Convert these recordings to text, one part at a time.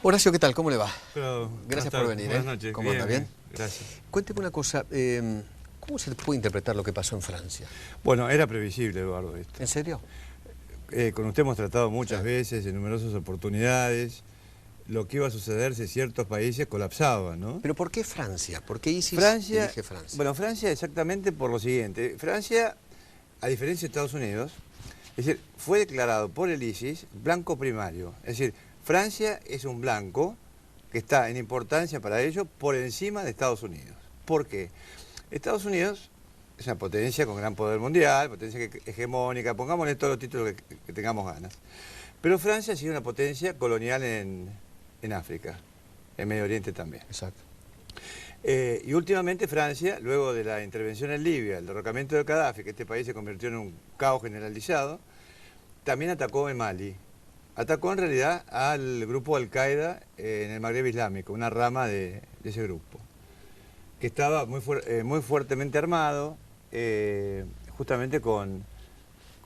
Horacio, ¿qué tal? ¿Cómo le va? Pero, Gracias por venir. Buenas noches. ¿Cómo anda? ¿Bien? Gracias. Cuénteme una cosa, ¿cómo se puede interpretar lo que pasó en Francia? Bueno, era previsible, Eduardo, esto. ¿En serio? Con usted hemos tratado muchas veces, en numerosas oportunidades, lo que iba a suceder si ciertos países colapsaban, ¿no? ¿Pero por qué Francia? ¿Por qué ISIS Francia, elige Francia? Bueno, Francia exactamente por lo siguiente. Francia, a diferencia de Estados Unidos, es decir, fue declarado por el ISIS blanco primario. Es decir, Francia es un blanco que está en importancia para ello por encima de Estados Unidos. ¿Por qué? Estados Unidos es una potencia con gran poder mundial, potencia hegemónica, pongámosle todos los títulos que tengamos ganas. Pero Francia ha sido una potencia colonial en África, en Medio Oriente también. Exacto. Y últimamente Francia, luego de la intervención en Libia, el derrocamiento de Gaddafi, que este país se convirtió en un caos generalizado, también atacó en Mali. Atacó en realidad al grupo Al-Qaeda en el Magreb Islámico, una rama de ese grupo, que estaba muy fuertemente armado, justamente con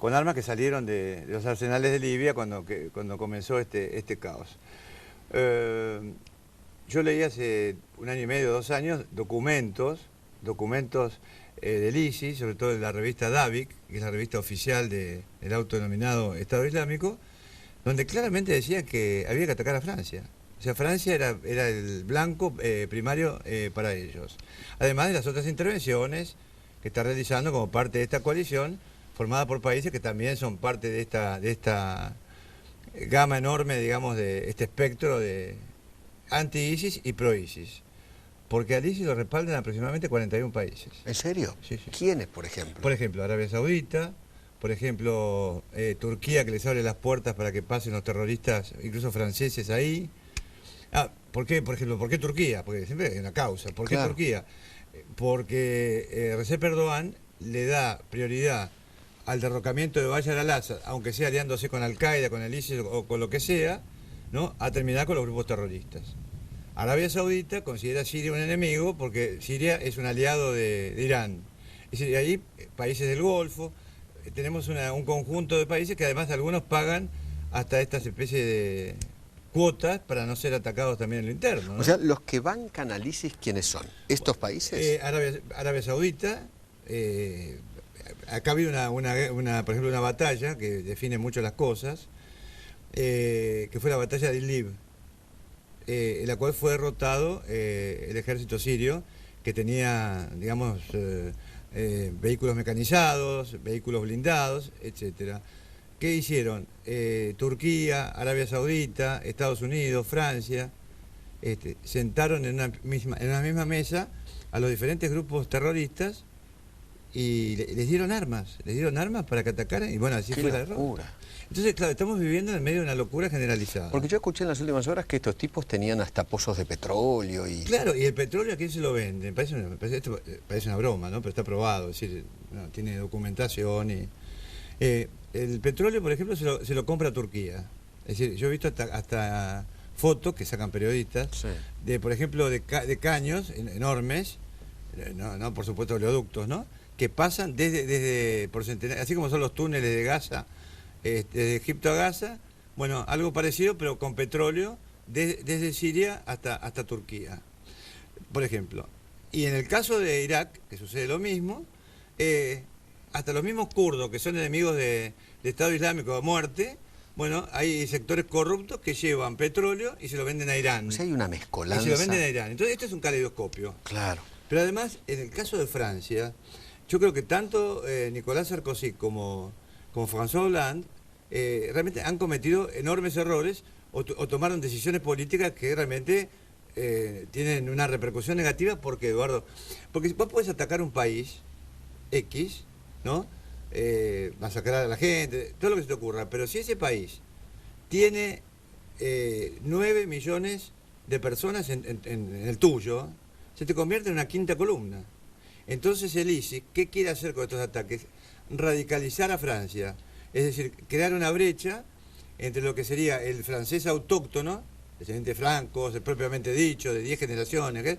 armas que salieron de los arsenales de Libia cuando comenzó este caos. Yo leí hace un año y medio, 2 años, documentos del ISIS, sobre todo de la revista Dabiq, que es la revista oficial del autodenominado Estado Islámico, donde claramente decían que había que atacar a Francia. O sea, Francia era el blanco primario para ellos. Además de las otras intervenciones que está realizando como parte de esta coalición, formada por países que también son parte de esta gama enorme, digamos, de este espectro de anti-ISIS y pro-ISIS. Porque al ISIS lo respaldan aproximadamente 41 países. ¿En serio? Sí, sí. ¿Quiénes, por ejemplo? Por ejemplo, Arabia Saudita, por ejemplo, Turquía, que les abre las puertas para que pasen los terroristas, incluso franceses, ahí. ¿Por qué, por ejemplo, por qué Turquía? Porque siempre hay una causa. ¿Por qué Turquía? Porque Recep Erdogan le da prioridad al derrocamiento de Bashar al-Assad, aunque sea aliándose con Al-Qaeda, con el ISIS o con lo que sea, ¿no?, a terminar con los grupos terroristas. Arabia Saudita considera a Siria un enemigo porque Siria es un aliado de Irán. Es decir, ahí países del Golfo, tenemos un conjunto de países que además algunos pagan hasta estas especies de cuotas para no ser atacados también en lo interno, ¿no? O sea, los que bancan al ISIS, ¿quiénes son? ¿Estos países? Arabia Saudita, acá había por ejemplo, una batalla que define mucho las cosas, que fue la batalla de Idlib, en la cual fue derrotado el ejército sirio, que tenía, digamos, vehículos mecanizados, vehículos blindados, etcétera. ¿Qué hicieron? Turquía, Arabia Saudita, Estados Unidos, Francia, sentaron en una misma mesa a los diferentes grupos terroristas y les dieron armas para que atacaran, y bueno, así fue la derrota. Entonces, claro, estamos viviendo en medio de una locura generalizada. Porque yo escuché en las últimas horas que estos tipos tenían hasta pozos de petróleo y... Claro, y el petróleo, ¿a quién se lo vende? Esto parece una broma, ¿no? Pero está probado, es decir, no, tiene documentación y... el petróleo, por ejemplo, se lo compra Turquía. Es decir, yo he visto hasta fotos que sacan periodistas, sí, de, por ejemplo, de caños enormes, no por supuesto oleoductos, ¿no?, que pasan desde por centenares, así como son los túneles de Gaza, desde Egipto a Gaza, bueno, algo parecido, pero con petróleo, desde Siria hasta Turquía, por ejemplo. Y en el caso de Irak, que sucede lo mismo, hasta los mismos kurdos, que son enemigos del Estado Islámico a muerte, bueno, hay sectores corruptos que llevan petróleo y se lo venden a Irán. O sea, hay una mezcolanza. Y se lo venden a Irán. Entonces, esto es un caleidoscopio. Claro. Pero además, en el caso de Francia, yo creo que tanto Nicolás Sarkozy como François Hollande realmente han cometido enormes errores o tomaron decisiones políticas que realmente tienen una repercusión negativa. ¿Por qué, Eduardo? Porque vos podés atacar un país X, ¿no?, masacrar a la gente, todo lo que se te ocurra, pero si ese país tiene 9 millones de personas en el tuyo, se te convierte en una quinta columna. Entonces el ISIS, ¿qué quiere hacer con estos ataques? Radicalizar a Francia, es decir, crear una brecha entre lo que sería el francés autóctono, descendiente Franco, propiamente dicho, de 10 generaciones,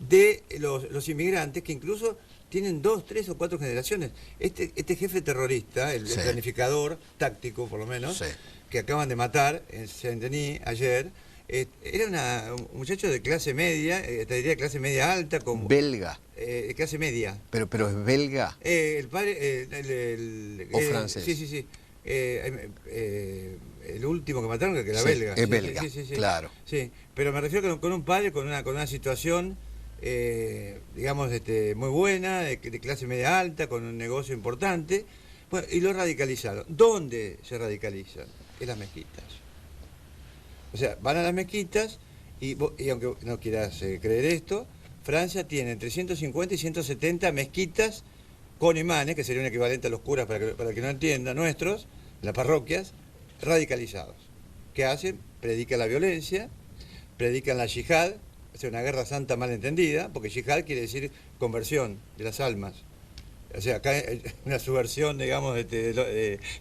de los inmigrantes que incluso tienen 2, 3 o 4 generaciones. Este jefe terrorista, el planificador táctico por lo menos, que acaban de matar en Saint-Denis ayer, Era un muchacho de clase media, te diría clase media alta, como Belga. clase media. Pero es belga El padre, o francés. Sí, sí, sí. El último que mataron, que era Sí, belga. es Sí, belga, sí, sí, sí. claro. Sí, pero me refiero con un padre con una situación, digamos, muy buena, de clase media alta, con un negocio importante. Bueno, y lo radicalizaron. ¿Dónde se radicalizan? En las mezquitas. O sea, van a las mezquitas y aunque no quieras creer esto, Francia tiene entre 150 y 170 mezquitas con imanes, que sería un equivalente a los curas para que no entienda, nuestros, las parroquias, radicalizados. ¿Qué hacen? Predican la violencia, predican la yihad, o sea, una guerra santa mal entendida, porque yihad quiere decir conversión de las almas. O sea, acá hay una subversión, digamos,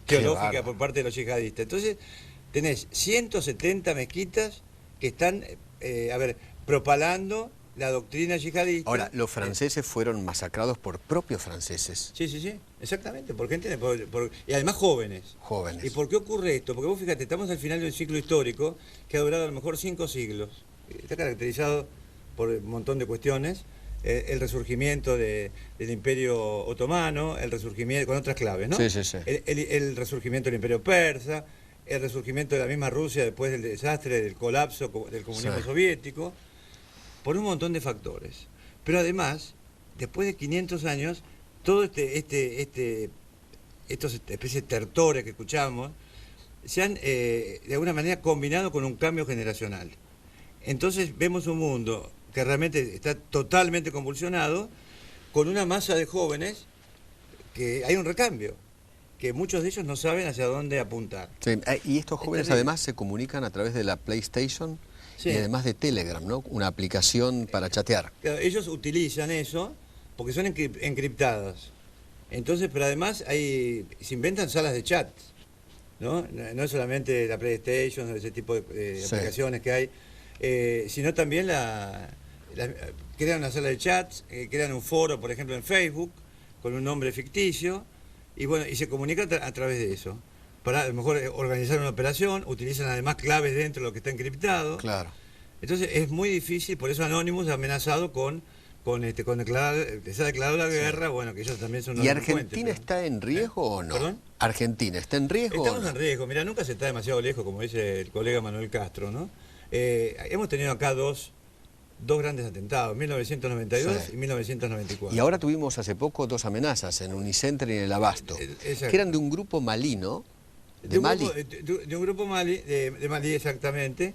teológica por parte de los yihadistas. Entonces, tenés 170 mezquitas que están, propalando la doctrina yihadista. Ahora, los franceses fueron masacrados por propios franceses. Sí, sí, sí, exactamente, por gente, y además jóvenes. Jóvenes. ¿Y por qué ocurre esto? Porque vos fíjate, estamos al final de un ciclo histórico que ha durado a lo mejor 5 siglos. Está caracterizado por un montón de cuestiones. El resurgimiento del Imperio Otomano, el resurgimiento, con otras claves, ¿no? Sí, sí, sí. El resurgimiento del Imperio Persa, el resurgimiento de la misma Rusia después del desastre, del colapso del comunismo soviético, por un montón de factores. Pero además, después de 500 años, todo estos especies de tertores que escuchamos, se han de alguna manera combinado con un cambio generacional. Entonces vemos un mundo que realmente está totalmente convulsionado, con una masa de jóvenes que hay un recambio, que muchos de ellos no saben hacia dónde apuntar. Sí, y estos jóvenes además se comunican a través de la PlayStation y además de Telegram, ¿no? Una aplicación para chatear. Claro, ellos utilizan eso porque son encriptadas. Entonces, pero además se inventan salas de chat, ¿no? No es solamente la PlayStation, ese tipo de aplicaciones que hay, sino también crean una sala de chats, crean un foro, por ejemplo, en Facebook, con un nombre ficticio, y bueno, y se comunican a través de eso. Para a lo mejor organizar una operación, utilizan además claves dentro de lo que está encriptado. Claro. Entonces es muy difícil, por eso Anonymous ha amenazado con declarar, les ha declarado la guerra, bueno, que ellos también son... ¿Y Argentina está en riesgo o no? ¿Perdón? ¿Argentina está en riesgo o no? Estamos en riesgo, mira, nunca se está demasiado lejos, como dice el colega Manuel Castro, ¿no? Hemos tenido acá dos grandes atentados, 1992 y 1994. Y ahora tuvimos hace poco 2 amenazas en Unicenter y en el Abasto, que eran de un grupo malí, ¿no? De Mali. De un grupo Mali, de Mali exactamente.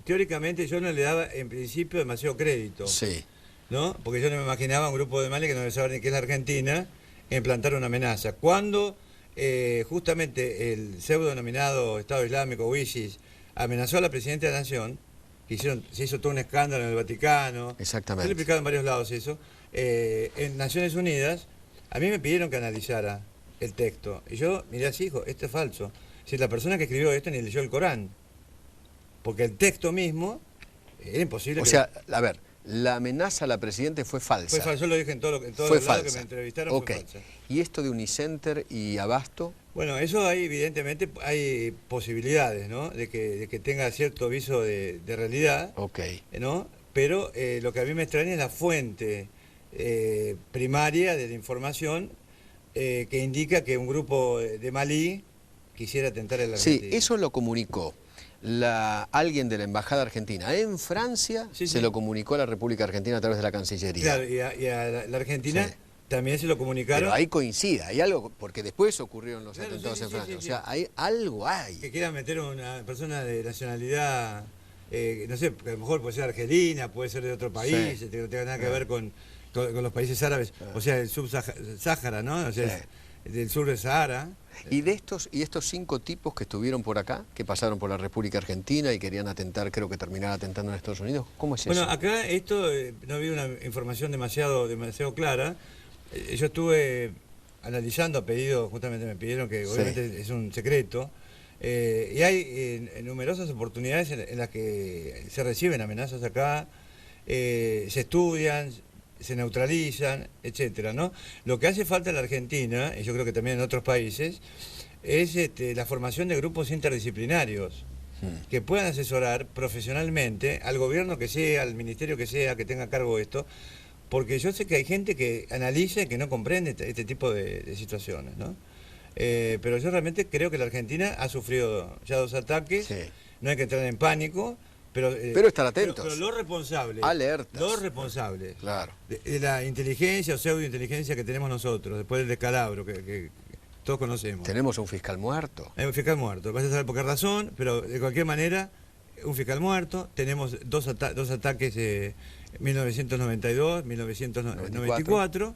Teóricamente yo no le daba en principio demasiado crédito, ¿no? Porque yo no me imaginaba un grupo de Mali que no debe saber ni qué es la Argentina, implantar una amenaza. Cuando justamente el pseudo denominado Estado Islámico o ISIS amenazó a la Presidenta de la Nación, se hizo todo un escándalo en el Vaticano. Exactamente. Yo lo he explicado en varios lados eso. En Naciones Unidas, a mí me pidieron que analizara el texto. Y yo miré así, hijo, esto es falso. Si la persona que escribió esto ni leyó el Corán. Porque el texto mismo era imposible. O sea, a ver, la amenaza a la Presidenta fue falsa. Fue falso, yo lo dije en todos los lados que me entrevistaron, fue falsa. ¿Y esto de Unicenter y Abasto? Bueno, eso hay, evidentemente, hay posibilidades, ¿no? De que tenga cierto viso de realidad, ¿no? Pero lo que a mí me extraña es la fuente primaria de la información que indica que un grupo de Malí quisiera atentar en la Argentina. Sí, eso lo comunicó alguien de la Embajada Argentina en Francia, se lo comunicó a la República Argentina a través de la Cancillería. Claro, y a la Argentina también se lo comunicaron. Pero ahí coincide, hay algo, porque después ocurrieron los atentados en Francia. O sea, algo hay. Que quieran meter a una persona de nacionalidad, no sé, a lo mejor puede ser argelina, puede ser de otro país, que no tenga nada que ver con los países árabes, o sea, el subsahara, ¿no? O sea, del sur de Sahara. ¿Y de estos 5 tipos que estuvieron por acá, que pasaron por la República Argentina y querían atentar, creo que terminar atentando en Estados Unidos, cómo es eso? Bueno, acá esto no había una información demasiado clara. Yo estuve analizando a pedido, justamente me pidieron que obviamente es un secreto, y hay numerosas oportunidades en las que se reciben amenazas acá, se estudian, se neutralizan, etcétera, ¿no? Lo que hace falta en la Argentina, y yo creo que también en otros países, es la formación de grupos interdisciplinarios. que puedan asesorar profesionalmente al gobierno que sea, al ministerio que sea, que tenga a cargo esto, porque yo sé que hay gente que analiza y que no comprende este tipo de situaciones, ¿no? Pero yo realmente creo que la Argentina ha sufrido ya 2 ataques, Sí. no hay que entrar en pánico, pero estar atentos. Pero los responsables, Alertas. los responsables Claro. de la inteligencia o pseudointeligencia que tenemos nosotros, después del descalabro que todos conocemos. Tenemos un fiscal muerto. Hay un fiscal muerto, vas a saber por qué razón, pero de cualquier manera, un fiscal muerto, tenemos dos ataques 1992, 1994,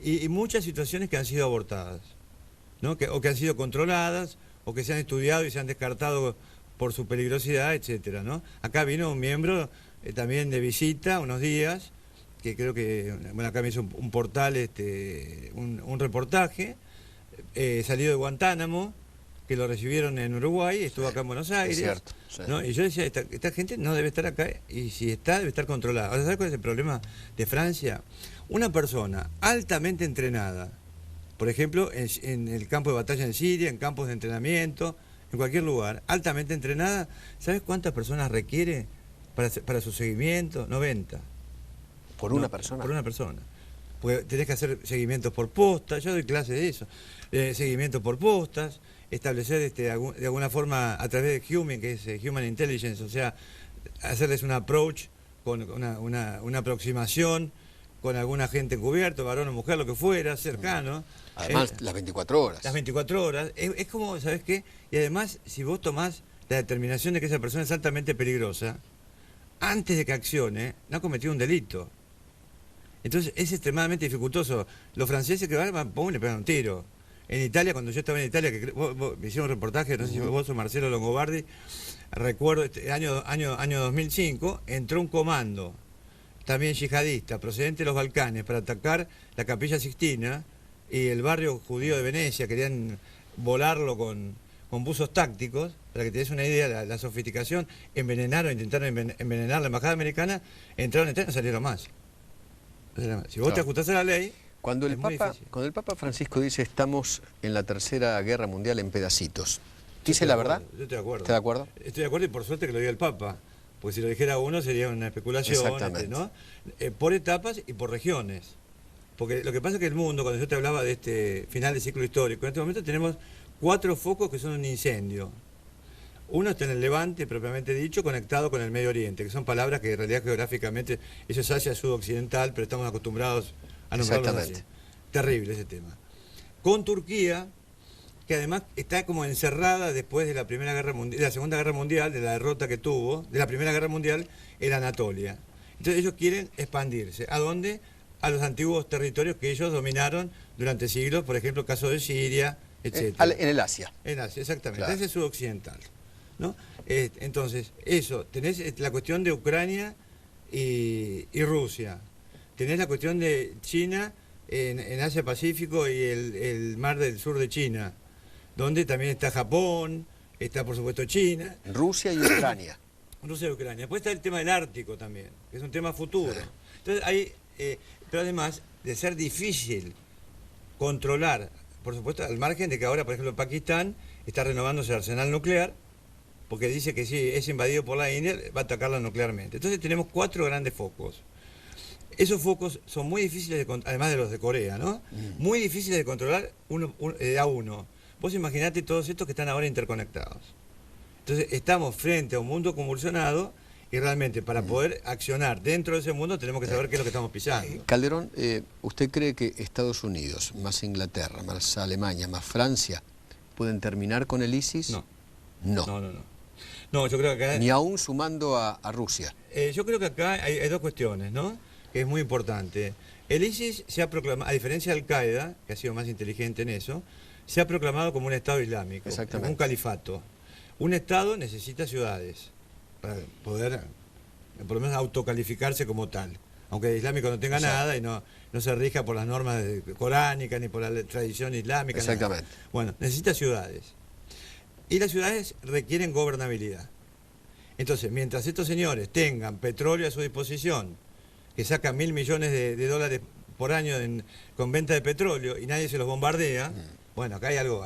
y muchas situaciones que han sido abortadas, ¿no? O que han sido controladas, o que se han estudiado y se han descartado por su peligrosidad, etcétera, ¿no? Acá vino un miembro también de visita unos días, que creo que, bueno, acá me hizo un portal, un reportaje, salido de Guantánamo, que lo recibieron en Uruguay, estuvo acá en Buenos Aires. Es cierto, sí. ¿No? Y yo decía, esta gente no debe estar acá, y si está, debe estar controlada. Ahora, ¿sabes cuál es el problema de Francia? Una persona altamente entrenada, por ejemplo, en el campo de batalla en Siria, en campos de entrenamiento, en cualquier lugar, altamente entrenada, ¿sabes cuántas personas requiere para su seguimiento? 90. ¿Por una persona? Por una persona. Porque tenés que hacer seguimientos por posta, yo doy clases de eso, seguimientos por postas, establecer de alguna forma a través de Human, que es Human Intelligence, o sea, hacerles un approach, con una aproximación con algún agente encubierto, varón o mujer, lo que fuera, cercano. Además, las 24 horas. Las 24 horas. Es como, ¿sabes qué? Y además, si vos tomás la determinación de que esa persona es altamente peligrosa, antes de que accione, no ha cometido un delito. Entonces es extremadamente dificultoso. Los franceses que van, pum, le pegan un tiro. En Italia, cuando yo estaba en Italia, que vos me hicieron un reportaje, no sé si vos o Marcelo Longobardi, recuerdo, año 2005, entró un comando, también yihadista, procedente de los Balcanes, para atacar la Capilla Sixtina y el barrio judío de Venecia. Querían volarlo con buzos tácticos, para que te des una idea de la sofisticación. Intentaron envenenar la embajada americana, entraron y no salieron más. Si vos te ajustás a la ley, cuando el Papa Francisco dice estamos en la Tercera Guerra Mundial en pedacitos, ¿dice la verdad? Yo estoy de acuerdo. ¿Está de acuerdo? Estoy de acuerdo, y por suerte que lo diga el Papa, porque si lo dijera uno sería una especulación, ¿no? Por etapas y por regiones. Porque lo que pasa es que el mundo, cuando yo te hablaba de este final de ciclo histórico, en este momento tenemos 4 focos que son un incendio. Uno está en el Levante, propiamente dicho, conectado con el Medio Oriente, que son palabras que en realidad geográficamente, eso es Asia sudoccidental, pero estamos acostumbrados a nombrarlos así. Terrible ese tema. Con Turquía, que además está como encerrada después de la Primera Guerra Mundial, de la Segunda Guerra Mundial, de la derrota que tuvo, de la Primera Guerra Mundial, en Anatolia. Entonces ellos quieren expandirse. ¿A dónde? A los antiguos territorios que ellos dominaron durante siglos, por ejemplo, el caso de Siria, etc. En el Asia. En Asia, exactamente. Claro. Ese es sudoccidental, ¿no? Entonces, eso, tenés la cuestión de Ucrania y Rusia. Tenés la cuestión de China en Asia-Pacífico y el mar del sur de China, donde también está Japón, está por supuesto China. Rusia y Ucrania. Rusia y Ucrania. Después está el tema del Ártico también, que es un tema futuro. Entonces hay, pero además de ser difícil controlar, por supuesto, al margen de que ahora, por ejemplo, Pakistán está renovándose el arsenal nuclear, porque dice que si es invadido por la India, va a atacarla nuclearmente. Entonces tenemos 4 grandes focos. Esos focos son muy difíciles de controlar, además de los de Corea, ¿no? Muy difíciles de controlar a uno. Vos imaginate todos estos que están ahora interconectados. Entonces estamos frente a un mundo convulsionado, y realmente para poder accionar dentro de ese mundo tenemos que saber qué es lo que estamos pisando. Calderón, ¿usted cree que Estados Unidos, más Inglaterra, más Alemania, más Francia, pueden terminar con el ISIS? No. No. No, yo creo que acá... Ni aún sumando a Rusia. Yo creo que acá hay 2 cuestiones, ¿no? Que es muy importante. El ISIS se ha proclamado, a diferencia de Al-Qaeda, que ha sido más inteligente en eso, se ha proclamado como un Estado islámico, como un califato. Un Estado necesita ciudades para poder, por lo menos, autocalificarse como tal. Aunque el islámico no tenga nada y no se rija por las normas coránicas ni por la tradición islámica. Exactamente. Nada. Bueno, necesita ciudades. Y las ciudades requieren gobernabilidad. Entonces, mientras estos señores tengan petróleo a su disposición, que sacan 1.000 millones de dólares por año con venta de petróleo y nadie se los bombardea, bueno, acá hay algo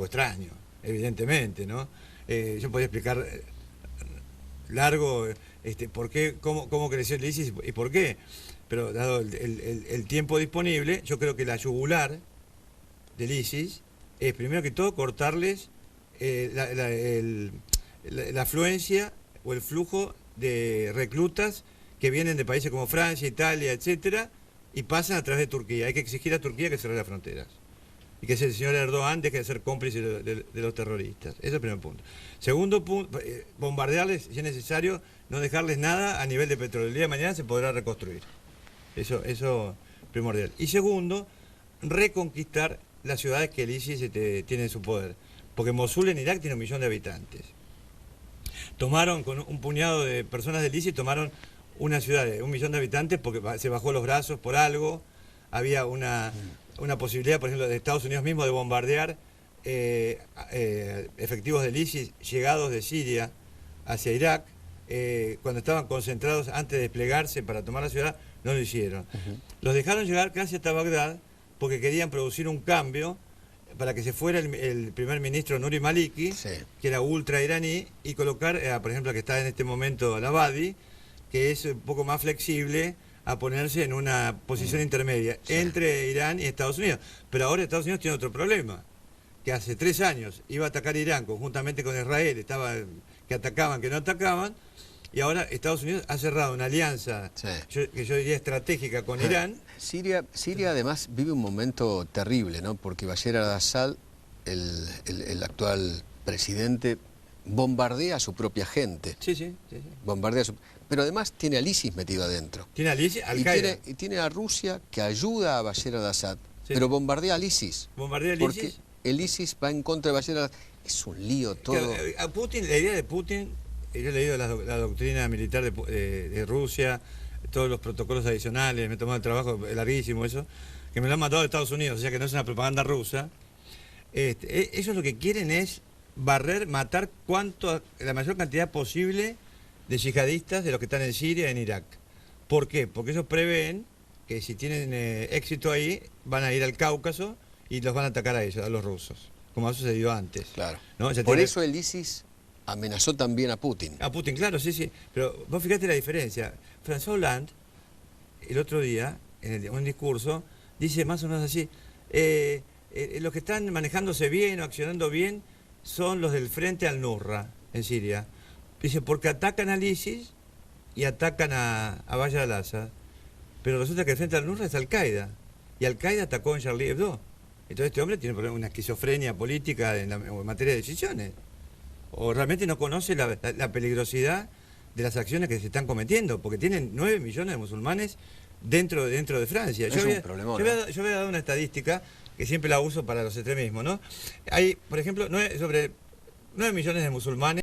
extraño, evidentemente, ¿no? Yo podría explicar largo, cómo creció el ISIS y por qué. Pero dado el tiempo disponible, yo creo que la yugular del ISIS es, primero que todo, cortarles la afluencia o el flujo de reclutas que vienen de países como Francia, Italia, etcétera, y pasan a través de Turquía. Hay que exigir a Turquía que cierre las fronteras. Y que el señor Erdogan deje de ser cómplice de los terroristas. Ese es el primer punto. Segundo punto, bombardearles, si es necesario, no dejarles nada a nivel de petróleo. El día de mañana se podrá reconstruir. Eso primordial. Y segundo, reconquistar las ciudades que el ISIS tiene en su poder. Porque Mosul en Irak tiene 1 millón de habitantes. Tomaron, con un puñado de personas del ISIS, tomaron una ciudad de 1 millón de habitantes porque se bajó los brazos por algo. Había una posibilidad, por ejemplo, de Estados Unidos mismo de bombardear efectivos del ISIS llegados de Siria hacia Irak. Cuando estaban concentrados antes de desplegarse para tomar la ciudad, no lo hicieron. Los dejaron llegar casi hasta Bagdad porque querían producir un cambio para que se fuera el primer ministro Nuri Maliki, sí, que era ultra iraní, y colocar, por ejemplo, que está en este momento al-Abadi, que es un poco más flexible, a ponerse en una posición intermedia entre Irán y Estados Unidos. Pero ahora Estados Unidos tiene otro problema, que hace 3 años iba a atacar Irán conjuntamente con Israel, que atacaban, que no atacaban, y ahora Estados Unidos ha cerrado una alianza, sí, que yo diría estratégica con Irán. Siria además vive un momento terrible, ¿no? Porque Bashar al-Assad, el actual presidente, bombardea a su propia gente. Sí. Bombardea pero además tiene al ISIS metido adentro. Tiene al ISIS, Al-Qaeda. Y tiene a Rusia que ayuda a Bashar al-Assad, sí, pero bombardea al ISIS. ¿Bombardea al porque ISIS? El ISIS va en contra de Bashar al-Assad. Es un lío todo. A Putin, la idea de Putin, yo he leído la doctrina militar de Rusia, todos los protocolos adicionales, me he tomado el trabajo larguísimo eso, que me lo han mandado de Estados Unidos, o sea que no es una propaganda rusa. Ellos lo que quieren es matar la mayor cantidad posible de yihadistas de los que están en Siria y en Irak. ¿Por qué? Porque ellos prevén que si tienen éxito ahí, van a ir al Cáucaso y los van a atacar a ellos, a los rusos, como ha sucedido antes. Claro. ¿No? Por eso el ISIS amenazó también a Putin. A Putin, claro, sí. Pero vos fíjate la diferencia. François Hollande, el otro día, en un discurso, dice más o menos así, los que están manejándose bien o accionando bien son los del frente al-Nusra, en Siria. Dice, porque atacan al ISIS y atacan a Bashar al-Assad. Pero resulta que el frente al-Nusra es Al-Qaeda. Y Al-Qaeda atacó en Charlie Hebdo. Entonces este hombre tiene una esquizofrenia política en materia de decisiones. O realmente no conoce la peligrosidad de las acciones que se están cometiendo, porque tienen 9 millones de musulmanes dentro de Francia. Yo había dado una estadística que siempre la uso para los extremismos, ¿no? Hay, por ejemplo, sobre 9 millones de musulmanes